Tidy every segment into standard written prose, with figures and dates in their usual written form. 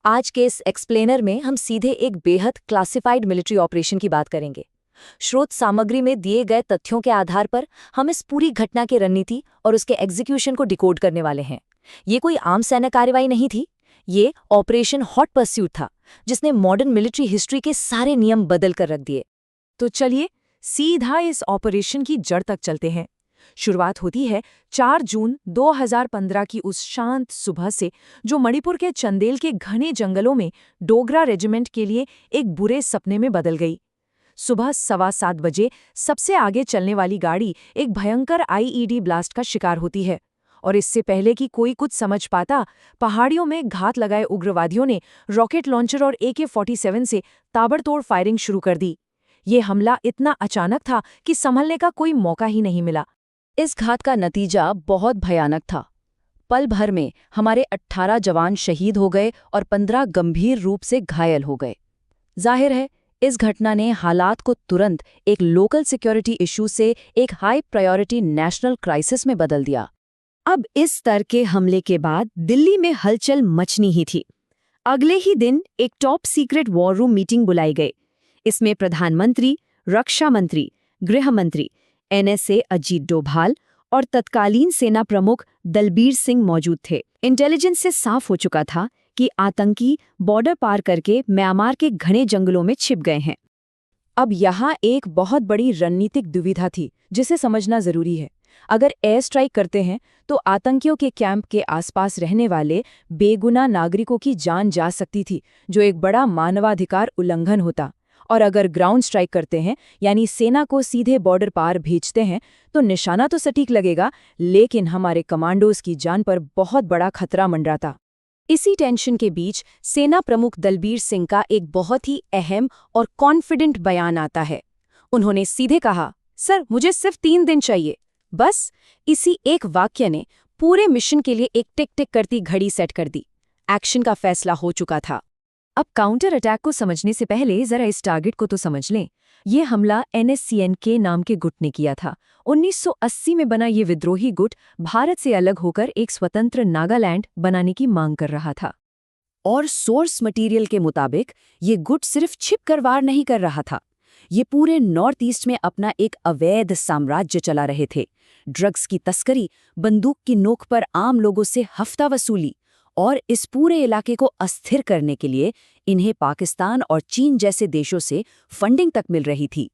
आज के इस एक्सप्लेनर में हम सीधे एक बेहद क्लासिफाइड मिलिट्री ऑपरेशन की बात करेंगे। स्रोत सामग्री में दिए गए तथ्यों के आधार पर हम इस पूरी घटना की रणनीति और उसके एग्जीक्यूशन को डिकोड करने वाले हैं। ये कोई आम सैन्य कार्रवाई नहीं थी, ये ऑपरेशन हॉट परस्यूट था, जिसने मॉडर्न मिलिट्री हिस्ट्री के सारे नियम बदल कर रख दिए। तो चलिए सीधा इस ऑपरेशन की जड़ तक चलते हैं। शुरुआत होती है 4 जून 2015 की उस शांत सुबह से, जो मणिपुर के चंदेल के घने जंगलों में डोगरा रेजिमेंट के लिए एक बुरे सपने में बदल गई। सुबह 7:15 बजे सबसे आगे चलने वाली गाड़ी एक भयंकर आईईडी ब्लास्ट का शिकार होती है, और इससे पहले कि कोई कुछ समझ पाता, पहाड़ियों में घात लगाए उग्रवादियों ने रॉकेट लॉन्चर और AK-47 से ताबड़तोड़ फायरिंग शुरू कर दी। ये हमला इतना अचानक था कि संभलने का कोई मौका ही नहीं मिला। इस घात का नतीजा बहुत भयानक था। पल भर में हमारे 18 जवान शहीद हो गए और 15 गंभीर रूप से घायल हो गए। जाहिर है, इस घटना ने हालात को तुरंत एक लोकल सिक्योरिटी इशू से एक हाई प्रायोरिटी नेशनल क्राइसिस में बदल दिया। अब इस स्तर के हमले के बाद दिल्ली में हलचल मचनी ही थी। अगले ही दिन एक top secret war room meeting बुलाई गई। इसमें प्रधानमंत्री, रक्षा मंत्री, गृह मंत्री, NSA अजीत डोभाल और तत्कालीन सेना प्रमुख दलबीर सिंह मौजूद थे। इंटेलिजेंस से साफ हो चुका था कि आतंकी बॉर्डर पार करके म्यांमार के घने जंगलों में छिप गए हैं। अब यहाँ एक बहुत बड़ी रणनीतिक दुविधा थी, जिसे समझना जरूरी है। अगर एयर स्ट्राइक करते हैं तो आतंकियों के कैंप के आसपास रहने वाले बेगुनाह नागरिकों की जान जा सकती थी, जो एक बड़ा मानवाधिकार उल्लंघन होता। और अगर ग्राउंड स्ट्राइक करते हैं, यानी सेना को सीधे बॉर्डर पार भेजते हैं, तो निशाना तो सटीक लगेगा, लेकिन हमारे कमांडोज की जान पर बहुत बड़ा खतरा मंडराता। इसी टेंशन के बीच सेना प्रमुख दलबीर सिंह का एक बहुत ही अहम और कॉन्फिडेंट बयान आता है। उन्होंने सीधे कहा, सर, मुझे सिर्फ 3 दिन चाहिए। बस इसी एक वाक्य ने पूरे मिशन के लिए एक टिक टिक करती घड़ी सेट कर दी। एक्शन का फैसला हो चुका था। अब काउंटर अटैक को समझने से पहले जरा इस टारगेट को तो समझ लें। ये हमला NSCN नाम के गुट ने किया था। 1980 में बना ये विद्रोही गुट भारत से अलग होकर एक स्वतंत्र नागालैंड बनाने की मांग कर रहा था। और सोर्स मटेरियल के मुताबिक ये गुट सिर्फ छिपकर वार नहीं कर रहा था, ये पूरे नॉर्थ ईस्ट में अपना एक अवैध साम्राज्य चला रहे थे। ड्रग्स की तस्करी, बंदूक की नोक पर आम लोगों से हफ्ता वसूली, और इस पूरे इलाके को अस्थिर करने के लिए इन्हें पाकिस्तान और चीन जैसे देशों से फंडिंग तक मिल रही थी।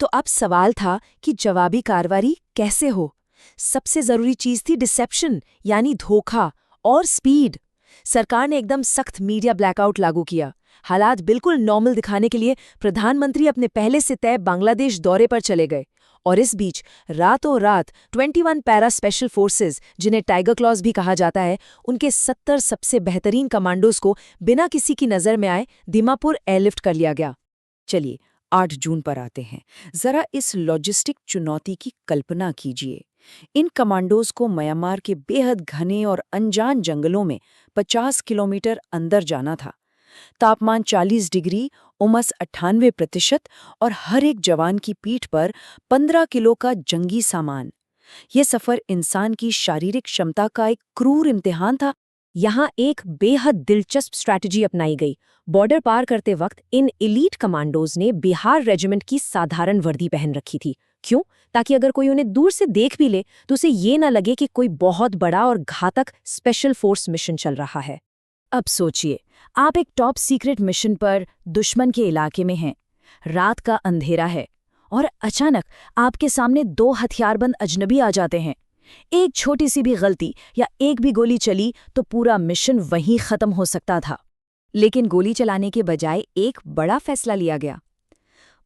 तो अब सवाल था कि जवाबी कार्रवाई कैसे हो। सबसे जरूरी चीज थी डिसेप्शन, यानी धोखा और स्पीड। सरकार ने एकदम सख्त मीडिया ब्लैकआउट लागू किया। हालात बिल्कुल नॉर्मल दिखाने के लिए प्रधानमंत्री अपने पहले से तय बांग्लादेश दौरे पर चले गए, और इस बीच रातों रात 21 पैरा स्पेशल फोर्सेस, जिन्हें टाइगर क्लॉज भी कहा जाता है, उनके 70 सबसे बेहतरीन कमांडोज को बिना किसी की नजर में आए दीमापुर एयरलिफ्ट कर लिया गया। चलिए 8 जून पर आते हैं। जरा इस लॉजिस्टिक चुनौती की कल्पना कीजिए। इन कमांडोज को म्यांमार के बेहद घने और अनजान जंगलों में 50 किलोमीटर अंदर जाना था। तापमान 40 डिग्री, उमस 98% और हर एक जवान की पीठ पर 15 किलो का जंगी सामान। यह सफर इंसान की शारीरिक क्षमता का एक क्रूर इम्तिहान था। यहाँ एक बेहद दिलचस्प स्ट्रैटेजी अपनाई गई। बॉर्डर पार करते वक्त इन एलीट कमांडोज ने बिहार रेजिमेंट की साधारण वर्दी पहन रखी थी। क्यों? ताकि अगर कोई उन्हें दूर से देख भी ले तो उसे ये न लगे कि कोई बहुत बड़ा और घातक स्पेशल फोर्स मिशन चल रहा है। अब सोचिए, आप एक टॉप सीक्रेट मिशन पर दुश्मन के इलाके में हैं, रात का अंधेरा है, और अचानक आपके सामने 2 हथियारबंद अजनबी आ जाते हैं। एक छोटी सी भी गलती या एक भी गोली चली तो पूरा मिशन वहीं खत्म हो सकता था। लेकिन गोली चलाने के बजाय एक बड़ा फैसला लिया गया।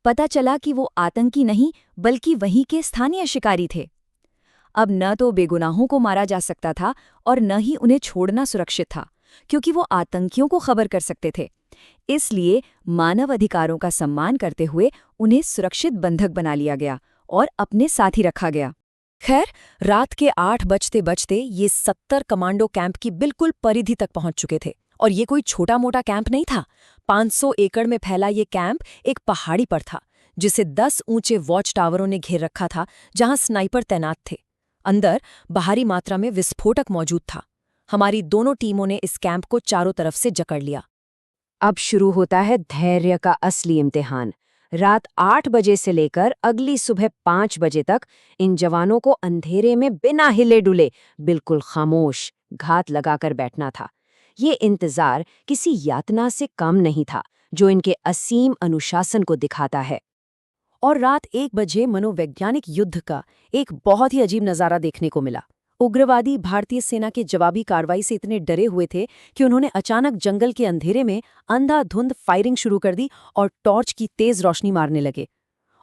पता चला कि वो आतंकी नहीं, बल्कि वहीं के स्थानीय शिकारी थे। अब न तो बेगुनाहों को मारा जा सकता था और न ही उन्हें छोड़ना सुरक्षित था, क्योंकि वो आतंकियों को खबर कर सकते थे। इसलिए मानव अधिकारों का सम्मान करते हुए उन्हें सुरक्षित बंधक बना लिया गया और अपने साथ ही रखा गया। खैर, रात के 8 बजते बजते ये 70 कमांडो कैंप की बिल्कुल परिधि तक पहुंच चुके थे। और ये कोई छोटा मोटा कैंप नहीं था। 500 एकड़ में फैला ये कैंप एक पहाड़ी पर था, जिसे 10 ऊंचे वॉच टावरों ने घेर रखा था, जहां स्नाइपर तैनात थे। अंदर भारी मात्रा में विस्फोटक मौजूद था। हमारी दोनों टीमों ने इस कैंप को चारों तरफ से जकड़ लिया। अब शुरू होता है धैर्य का असली इम्तिहान। रात 8 बजे से लेकर अगली सुबह 5 बजे तक इन जवानों को अंधेरे में बिना हिले डुले, बिल्कुल खामोश, घात लगाकर बैठना था। ये इंतजार किसी यातना से कम नहीं था, जो इनके असीम अनुशासन को दिखाता है। और रात 1 बजे मनोवैज्ञानिक युद्ध का एक बहुत ही अजीब नज़ारा देखने को मिला। उग्रवादी भारतीय सेना के जवाबी कार्रवाई से इतने डरे हुए थे कि उन्होंने अचानक जंगल के अंधेरे में अंधाधुंध फायरिंग शुरू कर दी और टॉर्च की तेज रोशनी मारने लगे।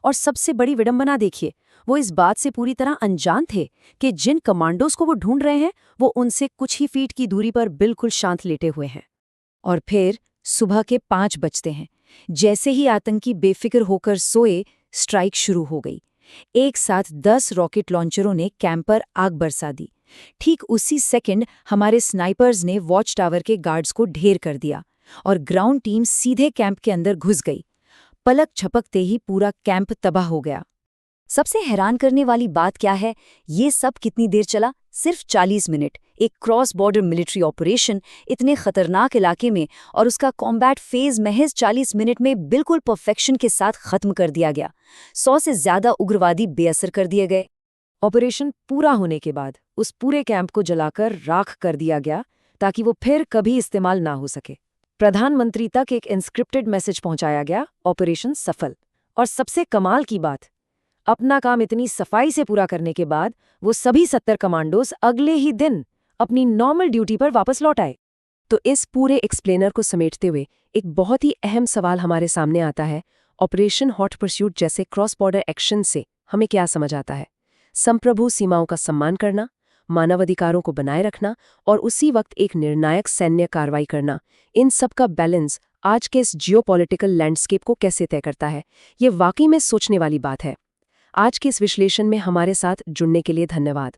और सबसे बड़ी विडंबना देखिए, वो इस बात से पूरी तरह अनजान थे कि जिन कमांडोज को वो ढूंढ रहे हैं वो उनसे कुछ ही फीट की दूरी पर बिल्कुल शांत लेटे हुए हैं। और फिर सुबह के 5 बजते हैं। जैसे ही आतंकी बेफिक्र होकर सोए, स्ट्राइक शुरू हो गई। एक साथ 10 रॉकेट लॉन्चरों ने कैंप पर आग बरसा दी। ठीक उसी सेकंड हमारे स्नाइपर्स ने वॉच टावर के गार्ड्स को ढेर कर दिया और ग्राउंड टीम सीधे कैंप के अंदर घुस गई। पलक झपकते ही पूरा कैंप तबाह हो गया। सबसे हैरान करने वाली बात क्या है, ये सब कितनी देर चला? सिर्फ 40 मिनट। एक क्रॉस बॉर्डर मिलिट्री ऑपरेशन इतने खतरनाक इलाके में, और उसका कॉम्बैट फेज महज 40 मिनट में बिल्कुल परफेक्शन के साथ खत्म कर दिया गया। 100 से ज्यादा उग्रवादी बेअसर कर दिए गए। ऑपरेशन पूरा होने के बाद उस पूरे कैंप को जलाकर राख कर दिया गया ताकि वो फिर कभी इस्तेमाल ना हो सके। प्रधानमंत्री तक एक एन्क्रिप्टेड मैसेज पहुंचाया गया, ऑपरेशन सफल। और सबसे कमाल की बात, अपना काम इतनी सफाई से पूरा करने के बाद वो सभी 70 कमांडोज अगले ही दिन अपनी नॉर्मल ड्यूटी पर वापस लौट आए। तो इस पूरे एक्सप्लेनर को समेटते हुए एक बहुत ही अहम सवाल हमारे सामने आता है, ऑपरेशन हॉट परस्यूट जैसे क्रॉस बॉर्डर एक्शन से हमें क्या समझ आता है? संप्रभु सीमाओं का सम्मान करना, मानवाधिकारों को बनाए रखना और उसी वक्त एक निर्णायक सैन्य कार्रवाई करना, इन सब का बैलेंस आज के इस जियोपॉलिटिकल लैंडस्केप को कैसे तय करता है? ये वाकई में सोचने वाली बात है। आज के इस विश्लेषण में हमारे साथ जुड़ने के लिए धन्यवाद।